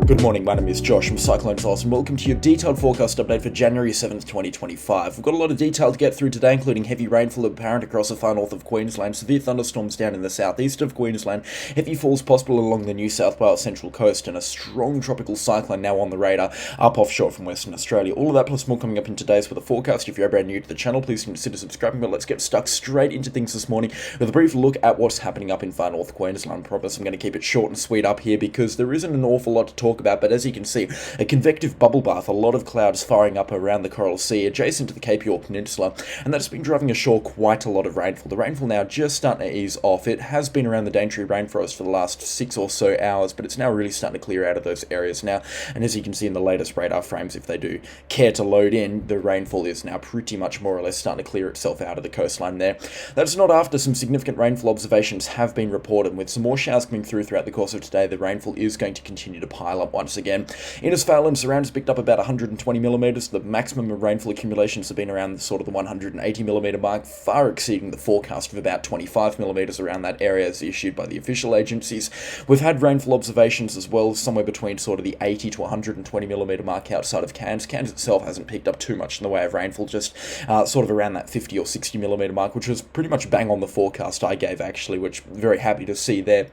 Good morning, my name is Josh from CyclonesOZ and welcome to your detailed forecast update for January 7th, 2025. We've got a lot of detail to get through today, including heavy rainfall apparent across the far north of Queensland, severe thunderstorms down in the southeast of Queensland, heavy falls possible along the New South Wales central coast, and a strong tropical cyclone now on the radar up offshore from Western Australia. All of that plus more coming up in today's weather forecast. If you're brand new to the channel, please consider subscribing, but let's get stuck straight into things this morning with a brief look at what's happening up in far north Queensland. I promise I'm going to keep it short and sweet up here because there isn't an awful lot to talk about, but as you can see, a convective bubble bath, a lot of clouds firing up around the Coral Sea adjacent to the Cape York Peninsula, and that's been driving ashore quite a lot of rainfall. The rainfall now just starting to ease off. It has been around the Daintree rainforest for the last 6 or so hours, but it's now really starting to clear out of those areas now, and as you can see in the latest radar frames, if they do care to load in, the rainfall is now pretty much more or less starting to clear itself out of the coastline there. That's not after some significant rainfall observations have been reported. With some more showers coming throughout the course of today, the rainfall is going to continue to pile up once again. Innisfail and surrounds picked up about 120 millimeters. The maximum of rainfall accumulations have been around sort of the 180 millimeter mark, far exceeding the forecast of about 25 millimeters around that area as issued by the official agencies. We've had rainfall observations as well, somewhere between sort of the 80 to 120 millimeter mark outside of Cairns. Cairns itself hasn't picked up too much in the way of rainfall, just sort of around that 50 or 60 millimeter mark, which was pretty much bang on the forecast I gave actually, which very happy to see there.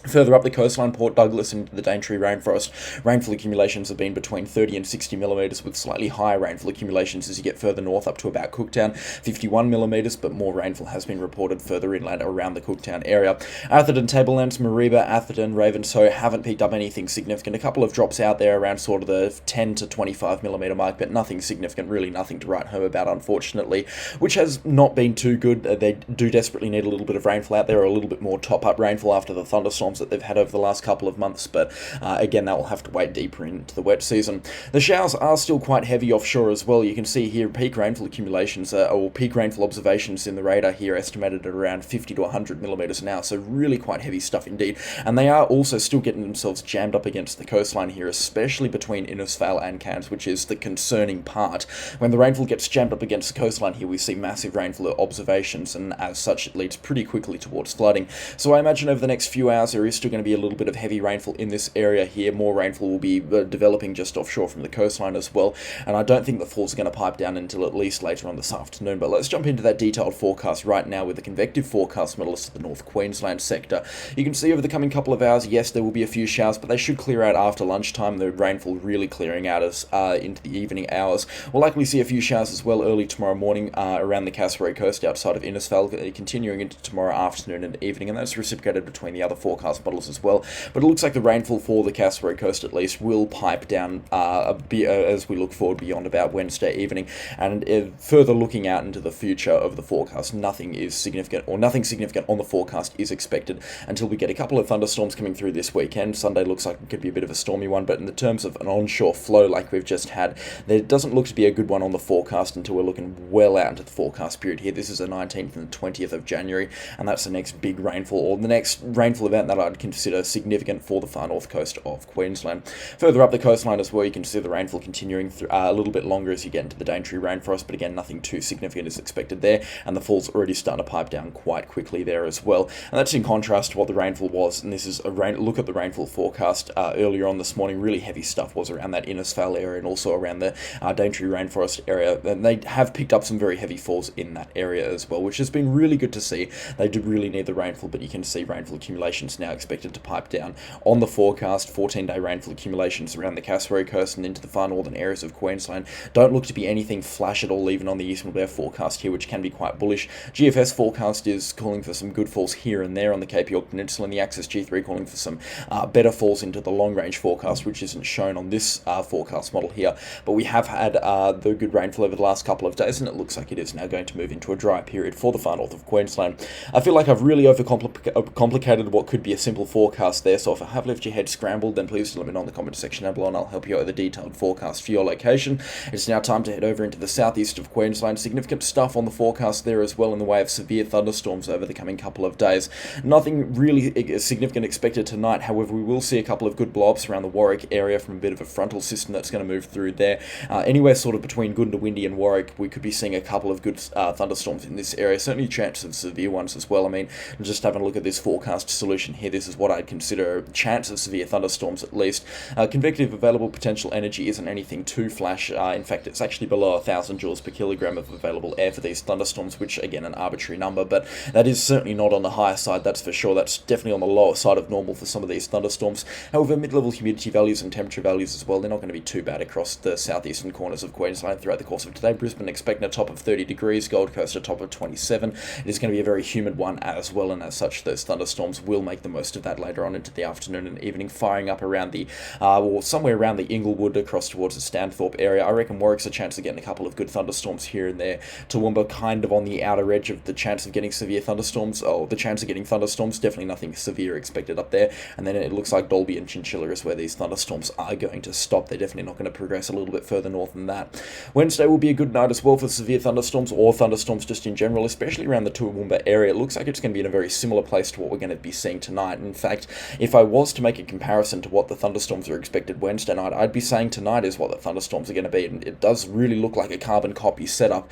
Further up the coastline, Port Douglas into the Daintree rainforest, rainfall accumulations have been between 30 and 60 millimeters, with slightly higher rainfall accumulations as you get further north up to about Cooktown, 51 millimeters, but more rainfall has been reported further inland around the Cooktown area. Atherton, Tablelands, Mareeba, Atherton, Ravenshoe haven't picked up anything significant. A couple of drops out there around sort of the 10 to 25 millimeter mark, but nothing significant, really nothing to write home about, unfortunately, which has not been too good. They do desperately need a little bit of rainfall out there, or a little bit more top-up rainfall after the thunderstorms that they've had over the last couple of months, but again, that will have to wait deeper into the wet season. The showers are still quite heavy offshore as well. You can see here peak rainfall accumulations, or peak rainfall observations in the radar here estimated at around 50 to 100 millimeters an hour, so really quite heavy stuff indeed, and they are also still getting themselves jammed up against the coastline here, especially between Innisfail and Cairns, which is the concerning part. When the rainfall gets jammed up against the coastline here, we see massive rainfall observations, and as such it leads pretty quickly towards flooding. So I imagine over the next few hours there is still going to be a little bit of heavy rainfall in this area here. More rainfall will be developing just offshore from the coastline as well, and I don't think the falls are going to pipe down until at least later on this afternoon. But let's jump into that detailed forecast right now with the convective forecast models of the North Queensland sector. You can see over the coming couple of hours, yes, there will be a few showers, but they should clear out after lunchtime. The rainfall really clearing out as into the evening hours. We'll likely see a few showers as well early tomorrow morning around the Cassowary coast outside of Innisfail, continuing into tomorrow afternoon and evening, and that's reciprocated between the other forecast models as well. But it looks like the rainfall for the Cassowary coast at least will pipe down as we look forward beyond about Wednesday evening, and further looking out into the future of the forecast, nothing significant on the forecast is expected until we get a couple of thunderstorms coming through this weekend. Sunday looks like it could be a bit of a stormy one, but in the terms of an onshore flow like we've just had, there doesn't look to be a good one on the forecast until we're looking well out into the forecast period here. This is the 19th and 20th of January, and that's the next big rainfall, or the next rainfall event that I'd consider significant for the far north coast of Queensland. Further up the coastline as well, you can see the rainfall continuing a little bit longer as you get into the Daintree rainforest, but again, nothing too significant is expected there, and the falls already starting to pipe down quite quickly there as well. And that's in contrast to what the rainfall was, and this is a look at the rainfall forecast earlier on this morning. Really heavy stuff was around that Innisfail area and also around the Daintree rainforest area, and they have picked up some very heavy falls in that area as well, which has been really good to see. They do really need the rainfall, but you can see rainfall accumulations now expected to pipe down on the forecast. 14-day rainfall accumulations around the Cassowary coast and into the far northern areas of Queensland don't look to be anything flash at all, even on the Eastern Wear forecast here, which can be quite bullish. GFS forecast is calling for some good falls here and there on the Cape York Peninsula, and the Axis G3 calling for some better falls into the long-range forecast, which isn't shown on this forecast model here. But we have had the good rainfall over the last couple of days, and it looks like it is now going to move into a dry period for the far north of Queensland. I feel like I've really overcomplicated what could be a simple forecast there, so if I have left your head scrambled, then please let me know in the comment section down below and I'll help you out with a detailed forecast for your location. It's now time to head over into the southeast of Queensland. Significant stuff on the forecast there as well in the way of severe thunderstorms over the coming couple of days. Nothing really significant expected tonight, however we will see a couple of good blow-ups around the Warwick area from a bit of a frontal system that's going to move through there. Anywhere sort of between Goondiwindi and Warwick, we could be seeing a couple of good thunderstorms in this area, certainly chances of severe ones as well. I mean, just having a look at this forecast solution here, this is what I'd consider a chance of severe thunderstorms at least. Convective available potential energy isn't anything too flash. In fact, it's actually below 1,000 joules per kilogram of available air for these thunderstorms, which, again, an arbitrary number, but that is certainly not on the higher side, that's for sure. That's definitely on the lower side of normal for some of these thunderstorms. However, mid-level humidity values and temperature values as well, they're not going to be too bad across the southeastern corners of Queensland throughout the course of today. Brisbane expecting a top of 30 degrees, Gold Coast a top of 27. It is going to be a very humid one as well, and as such, those thunderstorms will make the most of that later on into the afternoon and evening, firing up around the, or somewhere around the Inglewood across towards the Stanthorpe area. I reckon Warwick's a chance of getting a couple of good thunderstorms here and there. Toowoomba kind of on the outer edge of the chance of getting severe thunderstorms, the chance of getting thunderstorms, definitely nothing severe expected up there. And then it looks like Dalby and Chinchilla is where these thunderstorms are going to stop. They're definitely not going to progress a little bit further north than that. Wednesday will be a good night as well for severe thunderstorms, or thunderstorms just in general, especially around the Toowoomba area. It looks like it's going to be in a very similar place to what we're going to be seeing tonight. In fact, if I was to make a comparison to what the thunderstorms are expected Wednesday night, I'd be saying tonight is what the thunderstorms are going to be, and it does really look like a carbon copy setup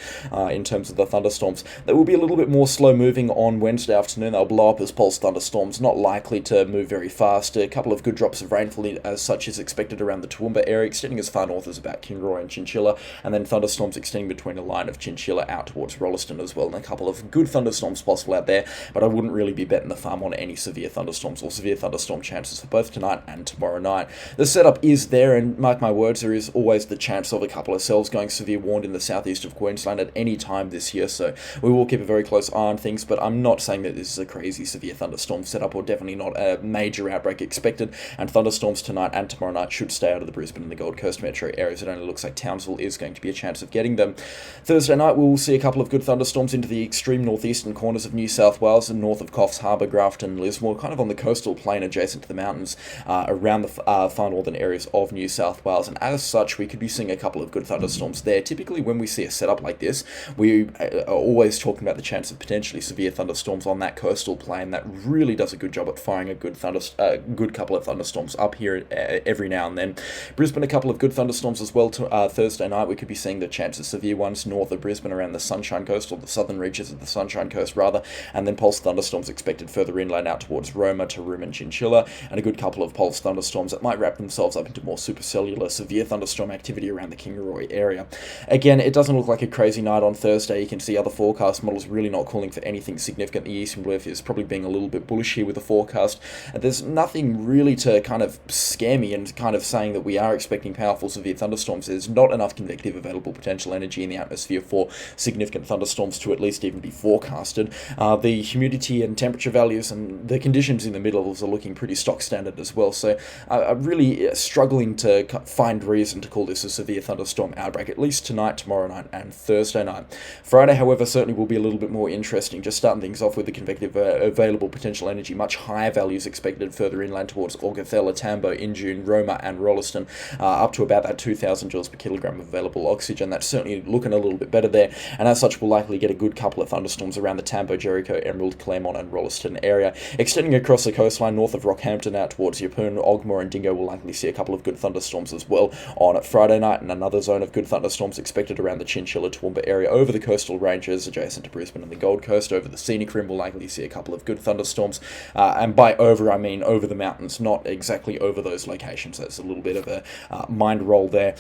in terms of the thunderstorms. They will be a little bit more slow moving on Wednesday afternoon. They'll blow up as pulse thunderstorms, not likely to move very fast. A couple of good drops of rainfall as such is expected around the Toowoomba area, extending as far north as about Kinroy and Chinchilla, and then thunderstorms extending between a line of Chinchilla out towards Rolleston as well, and a couple of good thunderstorms possible out there, but I wouldn't really be betting the farm on any severe thunderstorms or severe thunderstorm chances for both tonight and tomorrow night. The setup is there, and mark my words, there is always the chance of a couple of cells going severe warned in the southeast of Queensland at any time this year, so we will keep a very close eye on things, but I'm not saying that this is a crazy severe thunderstorm setup, or definitely not a major outbreak expected, and thunderstorms tonight and tomorrow night should stay out of the Brisbane and the Gold Coast metro areas. It only looks like Townsville is going to be a chance of getting them. Thursday night we will see a couple of good thunderstorms into the extreme northeastern corners of New South Wales and north of Coffs Harbour, Grafton, Lismore, kind of on the coastal plain adjacent to the mountains around the far northern areas of New South Wales, and as such we could be seeing a couple of good thunderstorms there. Typically when we see a setup like this, we are always talking about the chance of potentially severe thunderstorms on that coastal plain. That really does a good job at firing a good couple of thunderstorms up here every now and then. Brisbane, a couple of good thunderstorms as well Thursday night. We could be seeing the chance of severe ones north of Brisbane around the Sunshine Coast, or the southern reaches of the Sunshine Coast rather, and then pulse thunderstorms expected further inland out towards Roma, Taroom and Chinchilla, and a good couple of pulse thunderstorms that might wrap themselves up into more supercellular severe thunderstorm activity around the Kingaroy area. Again, it doesn't look like a crazy night on Thursday. You can see other forecast models really not calling for anything significant. The Eastern Blue is probably being a little bit bullish here with the forecast. There's nothing really to kind of scare me and kind of saying that we are expecting powerful severe thunderstorms. There's not enough convective available potential energy in the atmosphere for significant thunderstorms to at least even be forecasted. The humidity and temperature values and the conditions in the mid-levels are looking pretty stock standard as well, so I'm really struggling to find reason to call this a severe thunderstorm outbreak, at least tonight, tomorrow night and Thursday night. Friday, however, certainly will be a little bit more interesting, just starting things off with the convective available potential energy, much higher values expected further inland towards Augathella, Tambo, Injune, Roma and Rolleston, up to about that 2,000 joules per kilogram of available oxygen. That's certainly looking a little bit better there, and as such we'll likely get a good couple of thunderstorms around the Tambo, Jericho, Emerald, Claremont and Rolleston area. Extending across the coastline north of Rockhampton out towards Yeppoon, Ogmore and Dingo will likely see a couple of good thunderstorms as well on Friday night, and another zone of good thunderstorms expected around the Chinchilla, Toowoomba area over the coastal ranges adjacent to Brisbane and the Gold Coast. Over the scenic rim we'll likely see a couple of good thunderstorms, and by over I mean over the mountains, not exactly over those locations. That's a little bit of a mind roll there.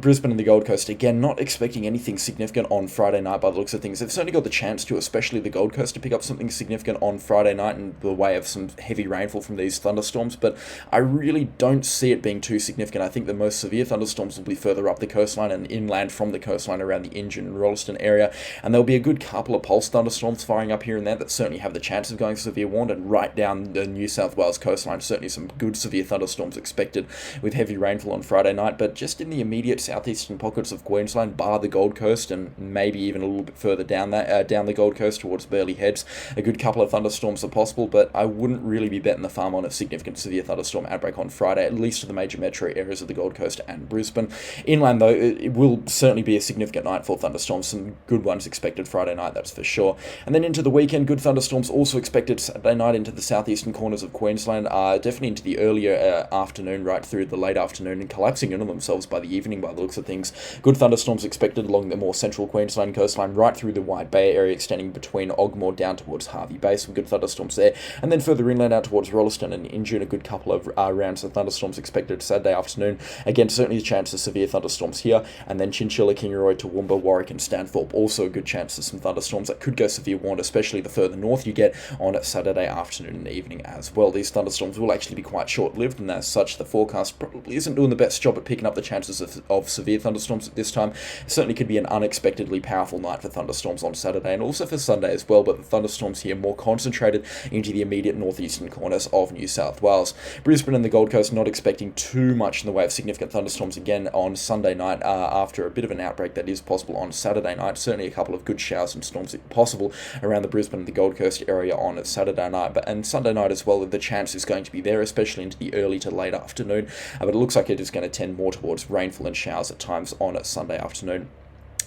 Brisbane and the Gold Coast, again, not expecting anything significant on Friday night by the looks of things. They've certainly got the chance to, especially the Gold Coast, to pick up something significant on Friday night in the way of some heavy rainfall from these thunderstorms, but I really don't see it being too significant. I think the most severe thunderstorms will be further up the coastline and inland from the coastline around the Injune and Rolleston area, and there'll be a good couple of pulse thunderstorms firing up here and there that certainly have the chance of going severe warned, and right down the New South Wales coastline certainly some good severe thunderstorms expected with heavy rainfall on Friday night. But just in the immediate southeastern pockets of Queensland, bar the Gold Coast and maybe even a little bit further down down the Gold Coast towards Burleigh Heads, a good couple of thunderstorms are possible, but I wouldn't really be betting the farm on a significant severe thunderstorm outbreak on Friday, at least to the major metro areas of the Gold Coast and Brisbane. Inland though, it will certainly be a significant night for thunderstorms, some good ones expected Friday night, that's for sure. And then into the weekend, good thunderstorms also expected Saturday night into the southeastern corners of Queensland, definitely into the earlier afternoon, right through the late afternoon, and collapsing into themselves by the evening by the looks of things. Good thunderstorms expected along the more central Queensland coastline, right through the Wide Bay area, extending between Ogmore down towards Harvey Bay. Some good thunderstorms there. And then further inland out towards Rolleston and Injune, a good couple of rounds of thunderstorms expected Saturday afternoon. Again, certainly a chance of severe thunderstorms here. And then Chinchilla, Kingaroy, Toowoomba, Warwick and Stanthorpe, also a good chance of some thunderstorms that could go severe warned, especially the further north you get on Saturday afternoon and evening as well. These thunderstorms will actually be quite short-lived, and as such, the forecast probably isn't doing the best job at picking up the chances of severe thunderstorms at this time. Certainly could be an unexpectedly powerful night for thunderstorms on Saturday and also for Sunday as well, but the thunderstorms here more concentrated into the immediate northeastern corners of New South Wales. Brisbane and the Gold Coast not expecting too much in the way of significant thunderstorms again on Sunday night after a bit of an outbreak that is possible on Saturday night. Certainly a couple of good showers and storms possible around the Brisbane and the Gold Coast area on Saturday night, and Sunday night as well. The chance is going to be there, especially into the early to late afternoon, but it looks like it is going to tend more towards rainfall and showers at times on Sunday afternoon.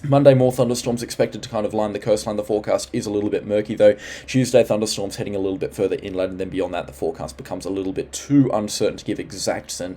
Monday, more thunderstorms expected to kind of line the coastline. The forecast is a little bit murky though. Tuesday, thunderstorms heading a little bit further inland, and then beyond that, the forecast becomes a little bit too uncertain to give exacts and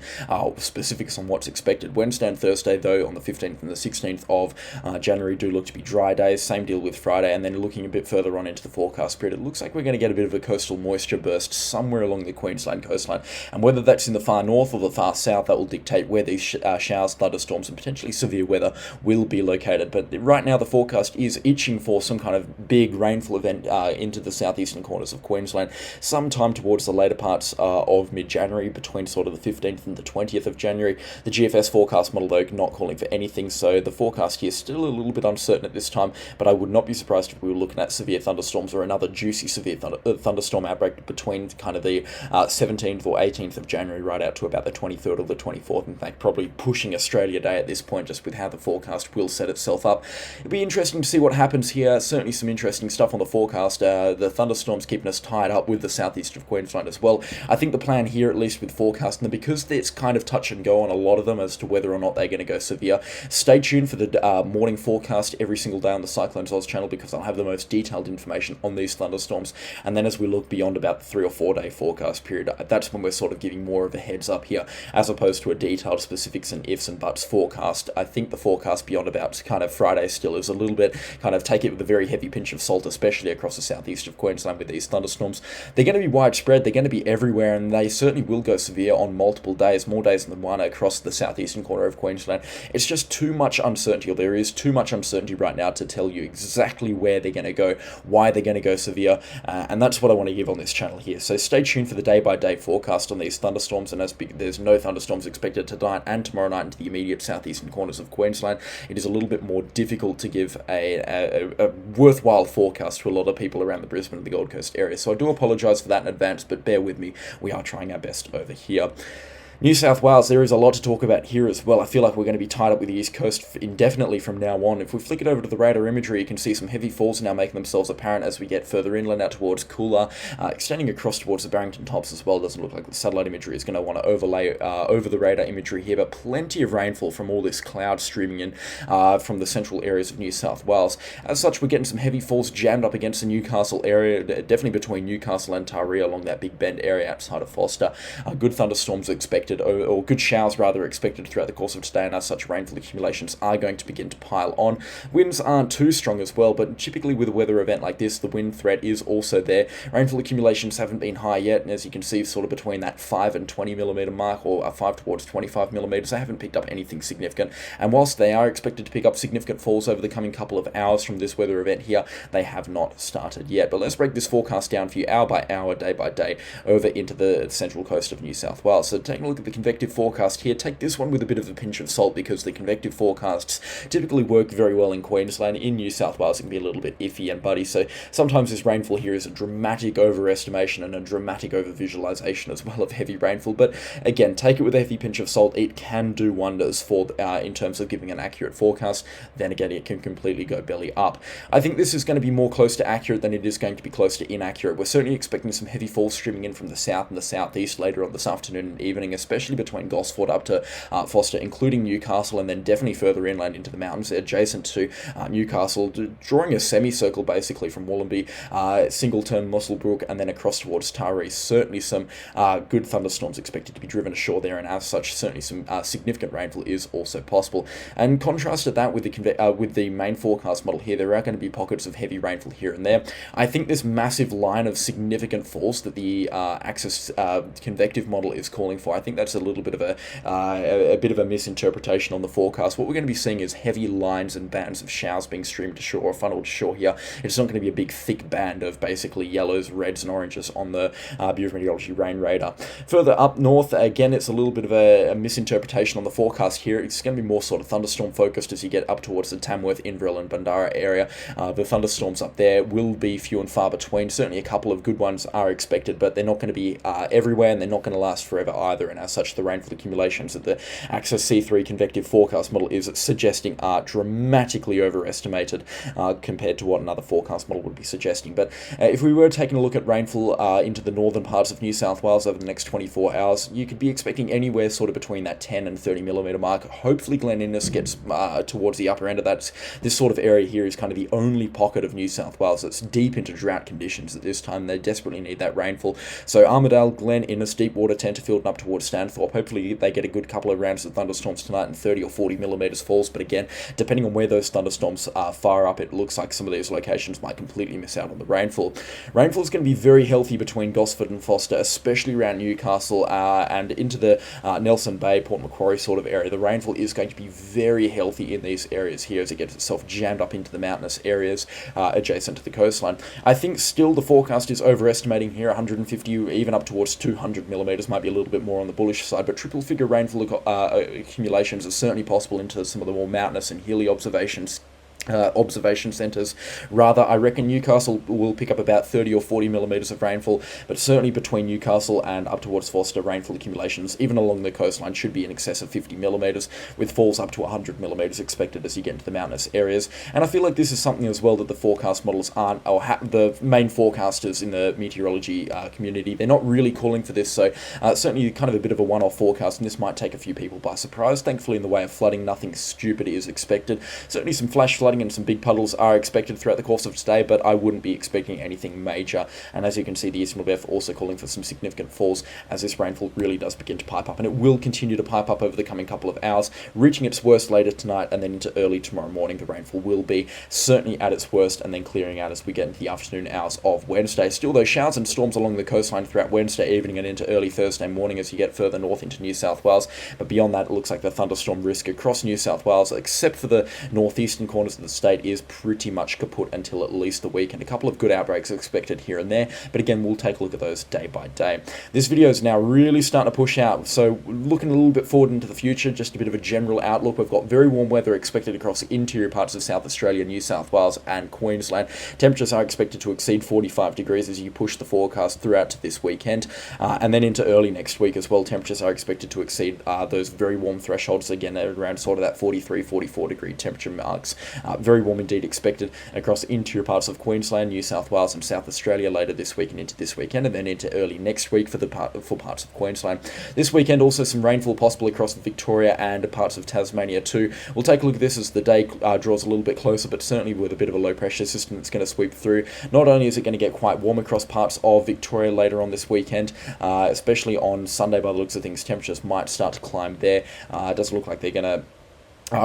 specifics on what's expected. Wednesday and Thursday, though, on the 15th and the 16th of January, do look to be dry days. Same deal with Friday, and then looking a bit further on into the forecast period, it looks like we're going to get a bit of a coastal moisture burst somewhere along the Queensland coastline, and whether that's in the far north or the far south, that will dictate where these showers, thunderstorms, and potentially severe weather will be located. But right now, the forecast is itching for some kind of big rainfall event into the southeastern corners of Queensland sometime towards the later parts of mid-January, between sort of the 15th and the 20th of January. The GFS forecast model, though, not calling for anything, so the forecast here is still a little bit uncertain at this time, but I would not be surprised if we were looking at severe thunderstorms or another juicy severe thunderstorm outbreak between kind of the 17th or 18th of January right out to about the 23rd or the 24th. In fact, probably pushing Australia Day at this point, just with how the forecast will set itself up. It'll be interesting to see what happens here. Certainly some interesting stuff on the forecast. The thunderstorms keeping us tied up with the southeast of Queensland as well. I think the plan here, at least with forecasting them, because it's kind of touch and go on a lot of them as to whether or not they're going to go severe, stay tuned for the morning forecast every single day on the CyclonesOZ channel, because I'll have the most detailed information on these thunderstorms. And then as we look beyond about the 3 or 4 day forecast period, that's when we're sort of giving more of a heads up here, as opposed to a detailed specifics and ifs and buts forecast. I think the forecast beyond about kind of Friday still is a little bit kind of take it with a very heavy pinch of salt, especially across the southeast of Queensland with these thunderstorms. They're going to be widespread, they're going to be everywhere, and they certainly will go severe on multiple days, more days than one across the southeastern corner of Queensland. It's just too much uncertainty, or there is too much uncertainty right now to tell you exactly where they're going to go, why they're going to go severe, and that's what I want to give on this channel here. So stay tuned for the day-by-day forecast on these thunderstorms, and as there's no thunderstorms expected tonight and tomorrow night into the immediate southeastern corners of Queensland, it is a little bit more difficult to give a worthwhile forecast to a lot of people around the Brisbane and the Gold Coast area. So I do apologise for that in advance, but bear with me, we are trying our best over here. New South Wales, there is a lot to talk about here as well. I feel like we're going to be tied up with the East Coast indefinitely from now on. If we flick it over to the radar imagery, you can see some heavy falls now making themselves apparent as we get further inland out towards Coolah, extending across towards the Barrington Tops as well. Doesn't look like the satellite imagery is going to want to overlay over the radar imagery here, but plenty of rainfall from all this cloud streaming in from the central areas of New South Wales. As such, we're getting some heavy falls jammed up against the Newcastle area, definitely between Newcastle and Taree along that Big Bend area outside of Foster. Good thunderstorms expected, or good showers rather, expected throughout the course of today, and as such rainfall accumulations are going to begin to pile on. Winds aren't too strong as well, but typically with a weather event like this, the wind threat is also there. Rainfall accumulations haven't been high yet, and as you can see, sort of between that 5 and 20 millimetre mark, or 5 towards 25 millimetres, they haven't picked up anything significant. And whilst they are expected to pick up significant falls over the coming couple of hours from this weather event here, they have not started yet. But let's break this forecast down for you hour by hour, day by day, over into the central coast of New South Wales. So taking a look at the convective forecast here, take this one with a bit of a pinch of salt, because the convective forecasts typically work very well in Queensland. In New South Wales, it can be a little bit iffy and buddy, so sometimes this rainfall here is a dramatic overestimation and a dramatic over-visualization as well of heavy rainfall. But again, take it with a heavy pinch of salt. It can do wonders for in terms of giving an accurate forecast. Then again, it can completely go belly up. I think this is going to be more close to accurate than it is going to be close to inaccurate. We're certainly expecting some heavy falls streaming in from the south and the southeast later on this afternoon and evening, especially between Gosford up to Foster, including Newcastle, and then definitely further inland into the mountains adjacent to Newcastle, drawing a semicircle basically from Wollombi, Singleton, Musselbrook, and then across towards Taree. Certainly some good thunderstorms expected to be driven ashore there, and as such, certainly some significant rainfall is also possible. And contrasted that with the main forecast model here, there are going to be pockets of heavy rainfall here and there. I think this massive line of significant force that the axis convective model is calling for, I think that's a little bit of a misinterpretation on the forecast. What we're going to be seeing is heavy lines and bands of showers being streamed to shore or funneled to shore here. It's not going to be a big thick band of basically yellows, reds, and oranges on the Bureau of Meteorology rain radar. Further up north, again, it's a little bit of a misinterpretation on the forecast here. It's going to be more sort of thunderstorm focused as you get up towards the Tamworth, Inverell, and Bundarra area. The thunderstorms up there will be few and far between. Certainly a couple of good ones are expected, but they're not going to be everywhere, and they're not going to last forever either. And as such, the rainfall accumulations that the Axis C3 convective forecast model is suggesting are dramatically overestimated compared to what another forecast model would be suggesting. But if we were taking a look at rainfall into the northern parts of New South Wales over the next 24 hours, you could be expecting anywhere sort of between that 10 and 30 millimetre mark. Hopefully Glen Innes gets towards the upper end of that. This sort of area here is kind of the only pocket of New South Wales that's deep into drought conditions at this time. They desperately need that rainfall. So Armidale, Glen Innes, Deepwater, Tenterfield, and up towards Stanthorpe. Hopefully they get a good couple of rounds of thunderstorms tonight and 30 or 40 millimetres falls. But again, depending on where those thunderstorms fire up, it looks like some of these locations might completely miss out on the rainfall. Rainfall is going to be very healthy between Gosford and Foster, especially around Newcastle and into the Nelson Bay, Port Macquarie sort of area. The rainfall is going to be very healthy in these areas here as it gets itself jammed up into the mountainous areas adjacent to the coastline. I think still the forecast is overestimating here. 150, even up towards 200 millimetres might be a little bit more on the bullish side, but triple figure rainfall accumulations are certainly possible into some of the more mountainous and hilly observation centres. Rather, I reckon Newcastle will pick up about 30 or 40 millimetres of rainfall, but certainly between Newcastle and up towards Foster, rainfall accumulations, even along the coastline, should be in excess of 50 millimetres, with falls up to 100 millimetres expected as you get into the mountainous areas. And I feel like this is something as well that the forecast models aren't, or the main forecasters in the meteorology community, they're not really calling for this, so certainly kind of a bit of a one-off forecast, and this might take a few people by surprise. Thankfully, in the way of flooding, nothing stupid is expected. Certainly some flash flooding and some big puddles are expected throughout the course of today, but I wouldn't be expecting anything major. And as you can see, the Eastern BF also calling for some significant falls as this rainfall really does begin to pipe up, and it will continue to pipe up over the coming couple of hours, reaching its worst later tonight and then into early tomorrow morning. The rainfall will be certainly at its worst and then clearing out as we get into the afternoon hours of Wednesday. Still those showers and storms along the coastline throughout Wednesday evening and into early Thursday morning as you get further north into New South Wales, but beyond that it looks like the thunderstorm risk across New South Wales, except for the northeastern corners of the state, is pretty much kaput until at least the weekend. A couple of good outbreaks expected here and there, but again, we'll take a look at those day by day. This video is now really starting to push out, so looking a little bit forward into the future, just a bit of a general outlook. We've got very warm weather expected across the interior parts of South Australia, New South Wales, and Queensland. Temperatures are expected to exceed 45 degrees as you push the forecast throughout to this weekend, and then into early next week as well. Temperatures are expected to exceed those very warm thresholds, again around sort of that 43, 44 degree temperature marks. Very warm indeed expected across interior parts of Queensland, New South Wales, and South Australia later this week and into this weekend, and then into early next week for parts of Queensland. This weekend also some rainfall possible across Victoria and parts of Tasmania too. We'll take a look at this as the day draws a little bit closer, but certainly with a bit of a low pressure system that's going to sweep through. Not only is it going to get quite warm across parts of Victoria later on this weekend, especially on Sunday by the looks of things, temperatures might start to climb there. It doesn't look like they're going to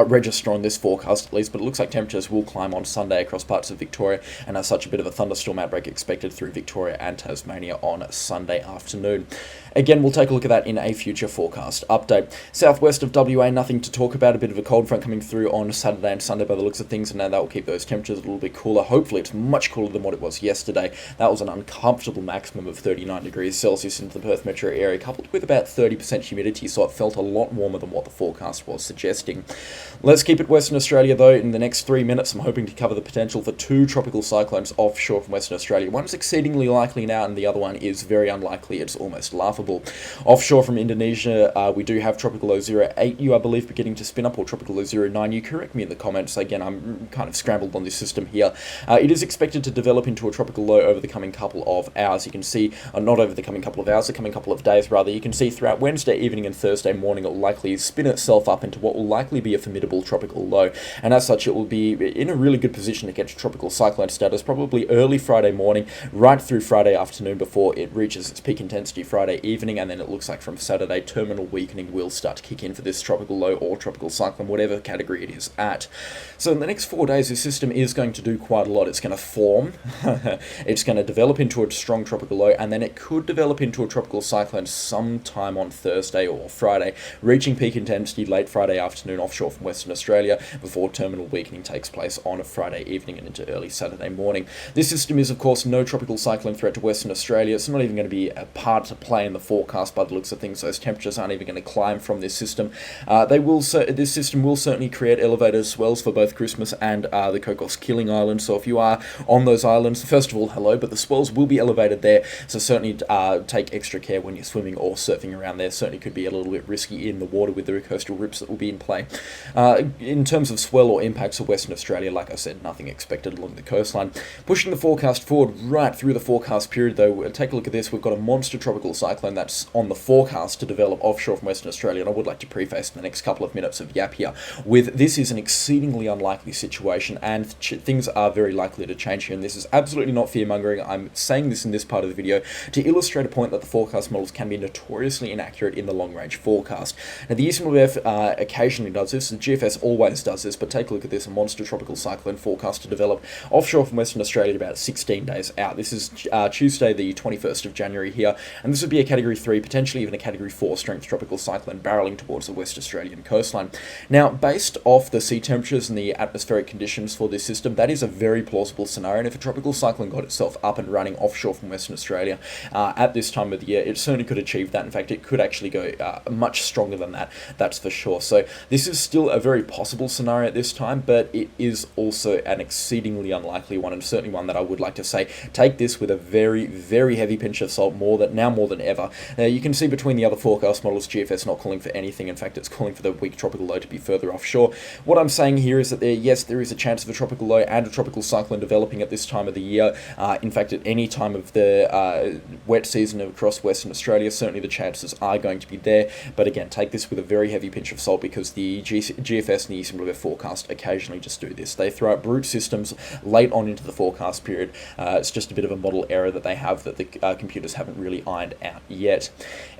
register on this forecast at least, but it looks like temperatures will climb on Sunday across parts of Victoria, and as such a bit of a thunderstorm outbreak expected through Victoria and Tasmania on Sunday afternoon. Again, we'll take a look at that in a future forecast update. Southwest of WA, nothing to talk about. A bit of a cold front coming through on Saturday and Sunday by the looks of things, and now that will keep those temperatures a little bit cooler. Hopefully it's much cooler than what it was yesterday. That was an uncomfortable maximum of 39 degrees Celsius into the Perth metro area, coupled with about 30% humidity, so it felt a lot warmer than what the forecast was suggesting. Let's keep it Western Australia though. In the next 3 minutes, I'm hoping to cover the potential for 2 tropical cyclones offshore from Western Australia. One's exceedingly likely now, and the other one is very unlikely. It's almost laughable. Offshore from Indonesia, we do have tropical O08U, I believe, beginning to spin up, or tropical O09U. Correct me in the comments. Again, I'm kind of scrambled on this system here. It is expected to develop into a tropical low over the coming couple of hours. You can see, not over the coming couple of hours, the coming couple of days rather. You can see throughout Wednesday evening and Thursday morning, it will likely spin itself up into what will likely be a formidable tropical low, and as such it will be in a really good position to get to tropical cyclone status probably early Friday morning, right through Friday afternoon before it reaches its peak intensity Friday evening, and then it looks like from Saturday terminal weakening will start to kick in for this tropical low or tropical cyclone, whatever category it is at. So in the next 4 days, this system is going to do quite a lot. It's going to form, it's going to develop into a strong tropical low, and then it could develop into a tropical cyclone sometime on Thursday or Friday, reaching peak intensity late Friday afternoon offshore from Western Australia before terminal weakening takes place on a Friday evening and into early Saturday morning. This system is, of course, no tropical cyclone threat to Western Australia. It's not even going to be a part to play in the forecast by the looks of things. Those temperatures aren't even going to climb from this system. This system will certainly create elevated swells for both Christmas and the Cocos Killing Islands. So if you are on those islands, first of all, hello, but the swells will be elevated there. So certainly take extra care when you're swimming or surfing around there. Certainly could be a little bit risky in the water with the coastal rips that will be in play. In terms of swell or impacts of Western Australia, like I said, nothing expected along the coastline. Pushing the forecast forward right through the forecast period, though, take a look at this. We've got a monster tropical cyclone that's on the forecast to develop offshore from Western Australia, and I would like to preface the next couple of minutes of yap here with this is an exceedingly unlikely situation, and things are very likely to change here, and this is absolutely not fear-mongering. I'm saying this in this part of the video to illustrate a point that the forecast models can be notoriously inaccurate in the long-range forecast. Now, the ECMWF occasionally does this, the GFS always does this, but take a look at this, a monster tropical cyclone forecast to develop offshore from Western Australia about 16 days out. This is Tuesday the 21st of January here, and this would be a Category 3, potentially even a Category 4 strength tropical cyclone barreling towards the West Australian coastline. Now, based off the sea temperatures and the atmospheric conditions for this system, that is a very plausible scenario, and if a tropical cyclone got itself up and running offshore from Western Australia at this time of the year, it certainly could achieve that. In fact, it could actually go much stronger than that, that's for sure. So this is still a very possible scenario at this time, but it is also an exceedingly unlikely one, and certainly one that I would like to say, take this with a very, very heavy pinch of salt, more than ever. You can see between the other forecast models, GFS not calling for anything. In fact, it's calling for the weak tropical low to be further offshore. What I'm saying here is that there is a chance of a tropical low and a tropical cyclone developing at this time of the year. In fact, at any time of the wet season across Western Australia, certainly the chances are going to be there. But again, take this with a very heavy pinch of salt, because the GFS and the ECMWF forecast occasionally just do this. They throw out brute systems late on into the forecast period. It's just a bit of a model error that they have that the computers haven't really ironed out yet.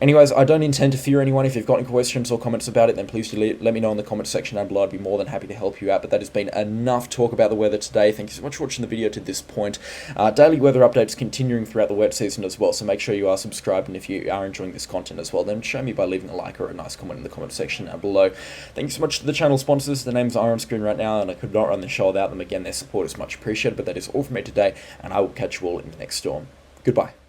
Anyways, I don't intend to fear anyone. If you've got any questions or comments about it, then please do let me know in the comments section down below. I'd be more than happy to help you out. But that has been enough talk about the weather today. Thank you so much for watching the video to this point. Daily weather updates continuing throughout the wet season as well, so make sure you are subscribed, and if you are enjoying this content as well, then show me by leaving a like or a nice comment in the comment section down below. Thank you so much to the channel sponsors. The names are on screen right now, and I could not run the show without them. Again, their support is much appreciated. But that is all from me today, and I will catch you all in the next storm. Goodbye.